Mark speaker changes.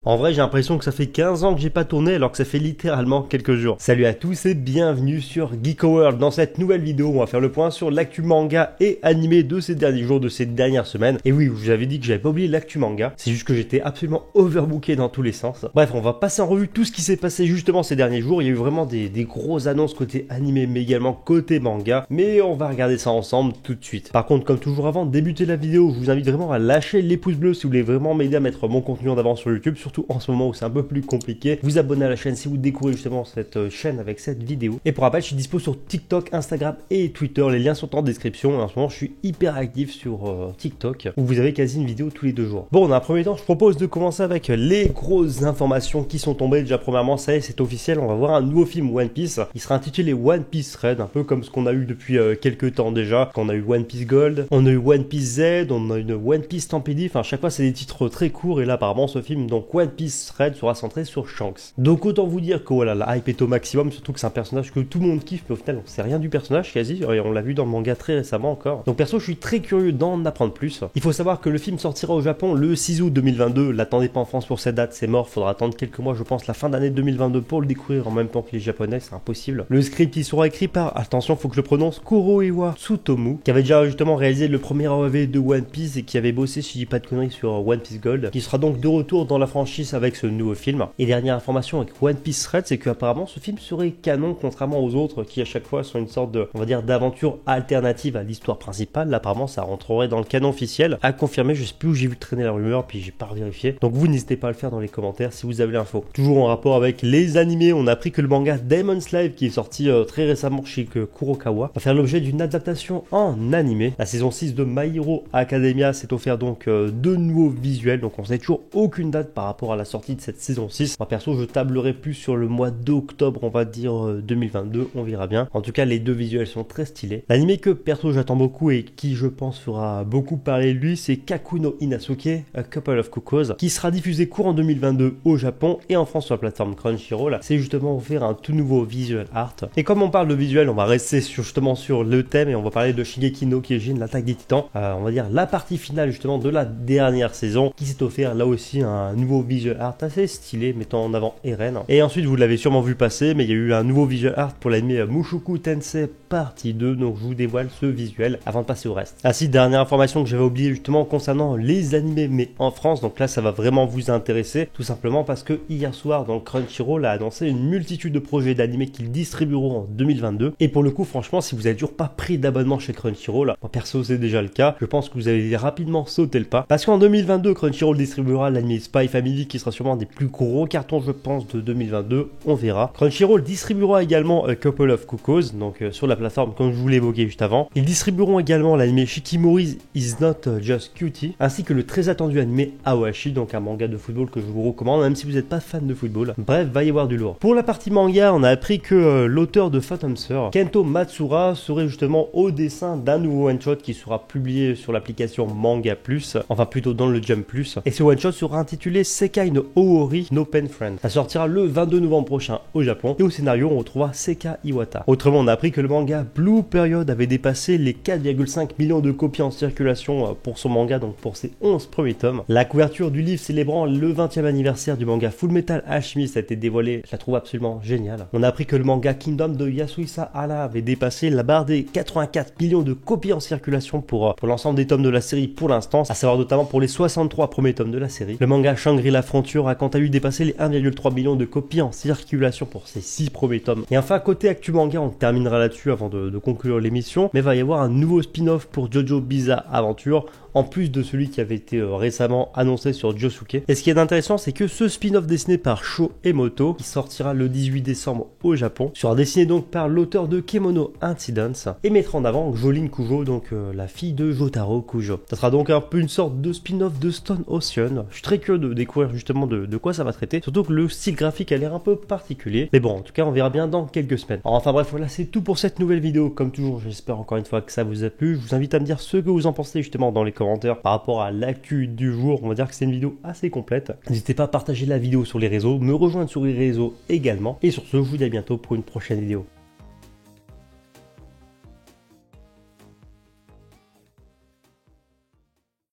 Speaker 1: En vrai, j'ai l'impression que ça fait 15 ans que j'ai pas tourné alors que ça fait littéralement quelques jours. Salut à tous et bienvenue sur Geek World. Dans cette nouvelle vidéo, on va faire le point sur l'actu manga et animé de ces derniers jours, de ces dernières semaines. Et oui, je vous avais dit que j'avais pas oublié l'actu manga, c'est juste que j'étais absolument overbooké dans tous les sens. Bref, on va passer en revue tout ce qui s'est passé justement ces derniers jours. Il y a eu vraiment des grosses annonces côté animé, mais également côté manga. Mais on va regarder ça ensemble tout de suite. Par contre, comme toujours avant de débuter la vidéo, je vous invite vraiment à lâcher les pouces bleus si vous voulez vraiment m'aider à mettre mon contenu en avant sur YouTube, surtout en ce moment où c'est un peu plus compliqué. Vous abonner à la chaîne si vous découvrez justement cette chaîne avec cette vidéo. Et pour rappel, je suis dispo sur TikTok, Instagram et Twitter. Les liens sont en description. Et en ce moment, je suis hyper actif sur TikTok où vous avez quasi une vidéo tous les 2 jours. Bon, dans un premier temps, je propose de commencer avec les grosses informations qui sont tombées. Déjà, premièrement, ça y est, c'est officiel. On va voir un nouveau film One Piece. Il sera intitulé One Piece Red, un peu comme ce qu'on a eu depuis quelques temps déjà. Quand on a eu One Piece Gold, on a eu One Piece Z, on a eu One Piece Stampede. Enfin, à chaque fois, c'est des titres très courts. Et là, apparemment, ce film, donc One Piece Red, sera centré sur Shanks. Donc autant vous dire que voilà, la hype est au maximum, surtout que c'est un personnage que tout le monde kiffe, mais au final on sait rien du personnage quasi, et on l'a vu dans le manga très récemment encore. Donc perso, je suis très curieux d'en apprendre plus. Il faut savoir que le film sortira au Japon le 6 août 2022, l'attendez pas en France pour cette date, c'est mort, faudra attendre quelques mois, je pense la fin d'année 2022 pour le découvrir en même temps que les japonais, c'est impossible. Le script il sera écrit par, attention faut que je le prononce, Kuroiwa Tsutomu, qui avait déjà justement réalisé le premier OAV de One Piece et qui avait bossé, si je dis pas de conneries, sur One Piece Gold, qui sera donc de retour dans la franchise avec ce nouveau film. Et dernière information avec One Piece Red, c'est qu'apparemment ce film serait canon contrairement aux autres qui à chaque fois sont une sorte de, on va dire, d'aventure alternative à l'histoire principale. Là apparemment ça rentrerait dans le canon officiel, à confirmer, je sais plus où j'ai vu traîner la rumeur puis j'ai pas vérifié. Donc vous n'hésitez pas à le faire dans les commentaires si vous avez l'info. Toujours en rapport avec les animés, on a appris que le manga Demon Slayer qui est sorti très récemment chez Kurokawa va faire l'objet d'une adaptation en animé. La saison 6 de My Hero Academia s'est offert donc de nouveaux visuels, donc on sait toujours aucune date par rapport à la sortie de cette saison 6. Moi perso je tablerai plus sur le mois d'octobre, on va dire 2022, on verra bien. En tout cas les deux visuels sont très stylés. L'anime que perso j'attends beaucoup et qui je pense fera beaucoup parler de lui, c'est Kaku no Inasuke, A Couple of Cuckoos, qui sera diffusé courant 2022 au Japon et en France sur la plateforme Crunchyroll. C'est justement offert un tout nouveau visual art. Et comme on parle de visuel, on va rester justement sur le thème et on va parler de Shingeki no Kyojin, l'attaque des titans. On va dire la partie finale justement de la dernière saison qui s'est offert là aussi un nouveau visual art assez stylé mettant en avant Eren. Et ensuite vous l'avez sûrement vu passer, mais il y a eu un nouveau visual art pour l'anime Mushoku Tensei partie 2, donc je vous dévoile ce visuel avant de passer au reste. Ainsi, dernière information que j'avais oublié justement concernant les animés mais en France, donc là ça va vraiment vous intéresser, tout simplement parce que hier soir donc Crunchyroll a annoncé une multitude de projets d'animés qu'ils distribueront en 2022, et pour le coup franchement si vous n'avez toujours pas pris d'abonnement chez Crunchyroll, moi perso c'est déjà le cas, je pense que vous allez rapidement sauter le pas, parce qu'en 2022 Crunchyroll distribuera l'anime Spy Family qui sera sûrement un des plus gros cartons je pense de 2022, on verra. Crunchyroll distribuera également A Couple of Cuckoos, donc sur la plateforme comme je vous l'ai évoqué juste avant. Ils distribueront également l'anime Shikimori is Not Just Cutie, ainsi que le très attendu anime Awashi, donc un manga de football que je vous recommande même si vous n'êtes pas fan de football. Bref, va y avoir du lourd. Pour la partie manga, on a appris que l'auteur de Phantomster, Kento Matsura, serait justement au dessin d'un nouveau one-shot qui sera publié sur l'application Manga Plus, enfin plutôt dans le Jump Plus, et ce one-shot sera intitulé Sekai no Oori no Pen Friend. Ça sortira le 22 novembre prochain au Japon, et au scénario on retrouvera Seka Iwata. Autrement, on a appris que le manga Blue Period avait dépassé les 4,5 millions de copies en circulation pour son manga, donc pour ses 11 premiers tomes. La couverture du livre célébrant le 20e anniversaire du manga Fullmetal Alchemist a été dévoilée, je la trouve absolument géniale. On a appris que le manga Kingdom de Yasuhisa Hara avait dépassé la barre des 84 millions de copies en circulation pour l'ensemble des tomes de la série pour l'instant, à savoir notamment pour les 63 premiers tomes de la série. Le manga Shangri-La Frontier a quant à lui dépassé les 1,3 million de copies en circulation pour ses 6 premiers tomes. Et enfin, côté actu manga, on terminera là-dessus avant de conclure l'émission, mais il va y avoir un nouveau spin-off pour Jojo Bizarre Adventure, en plus de celui qui avait été récemment annoncé sur Josuke. Et ce qui est intéressant, c'est que ce spin-off dessiné par Sho Emoto, qui sortira le 18 décembre au Japon, sera dessiné donc par l'auteur de Kemono Incidents, et mettra en avant Jolene Kujo, donc la fille de Jotaro Kujo. Ça sera donc un peu une sorte de spin-off de Stone Ocean. Je suis très curieux de découvrir justement de quoi ça va traiter, surtout que le style graphique a l'air un peu particulier. Mais bon, en tout cas, on verra bien dans quelques semaines. Alors, enfin bref, voilà, c'est tout pour cette nouvelle vidéo. Comme toujours, j'espère encore une fois que ça vous a plu. Je vous invite à me dire ce que vous en pensez justement dans les commentaires par rapport à l'actu du jour. On va dire que c'est une vidéo assez complète. N'hésitez pas à partager la vidéo sur les réseaux, me rejoindre sur les réseaux également. Et sur ce, je vous dis à bientôt pour une prochaine vidéo.